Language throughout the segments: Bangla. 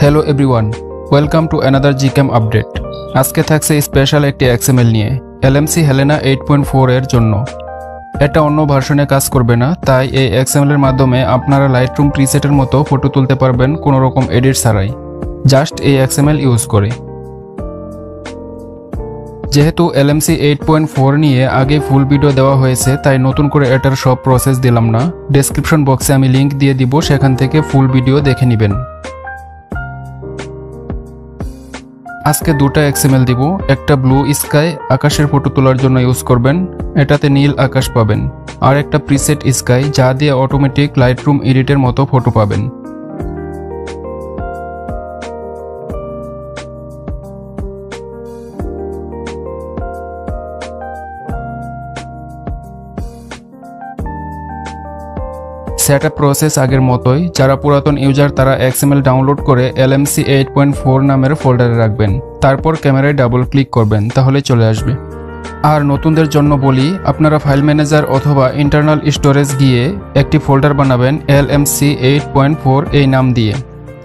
Hello everyone, welcome to another GCam update. আজকে থাকছে স্পেশাল একটি এক্সএমএল নিয়ে LMC হেলেনা 8.4 এর জন্য। এটা অন্য ভার্সনে কাজ করবে না, তাই এই এক্সএমএল এর মাধ্যমে আপনারা লাইটরুম প্রিসেটের মতো ফটো তুলতে পারবেন কোনো রকম এডিট ছাড়াই, জাস্ট এই এক্সএমএল ইউজ করে। যেহেতু LMC 8.4 নিয়ে আগে ফুল ভিডিও দেওয়া হয়েছে, তাই নতুন করে এটার সব প্রসেস দিলাম না। ডেসক্রিপশন বক্সে আমি লিংক দিয়ে দিব, সেখান থেকে ফুল ভিডিও দেখে নেবেন। আজকে দুটা এক্সএমএল দিব। একটা ব্লু স্কাই আকাশের ফটো তোলার জন্য ইউজ করবেন, এটাতে নীল আকাশ পাবেন। আর একটা প্রিসেট স্কাই, যা দিয়ে অটোমেটিক লাইটরুম এডিটের মতো ফটো পাবেন। সেটআপ প্রসেস আগের মতোই। যারা পুরাতন ইউজার তারা এক্সএমএল ডাউনলোড করে LMC 8.4 নামের ফোল্ডারে রাখবেন, তারপর ক্যামেরায় ডাবল ক্লিক করবেন, তাহলে চলে আসবে। আর নতুনদের জন্য বলি, আপনারা ফাইল ম্যানেজার অথবা ইন্টারনাল স্টোরেজ গিয়ে একটি ফোল্ডার বানাবেন LMC 8.4 এই নাম দিয়ে।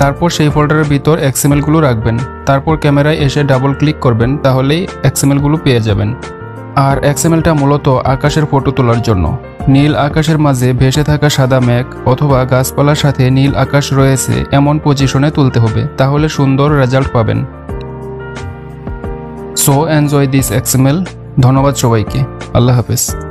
তারপর সেই ফোল্ডারের ভিতর এক্সএমএলগুলো রাখবেন, তারপর ক্যামেরায় এসে ডাবল ক্লিক করবেন, তাহলেই এক্সএমএলগুলো পেয়ে যাবেন। আর এক্সএমএলটা মূলত আকাশের ফটো তোলার জন্য। নীল আকাশের মাঝে ভেসে থাকা সাদা মেঘ অথবা গাছপালার সাথে নীল আকাশ রয়েছে এমন পজিশনে তুলতে হবে, তাহলে সুন্দর রেজাল্ট পাবেন। So enjoy this XML. ধন্যবাদ সবাইকে। আল্লাহ হাফেজ।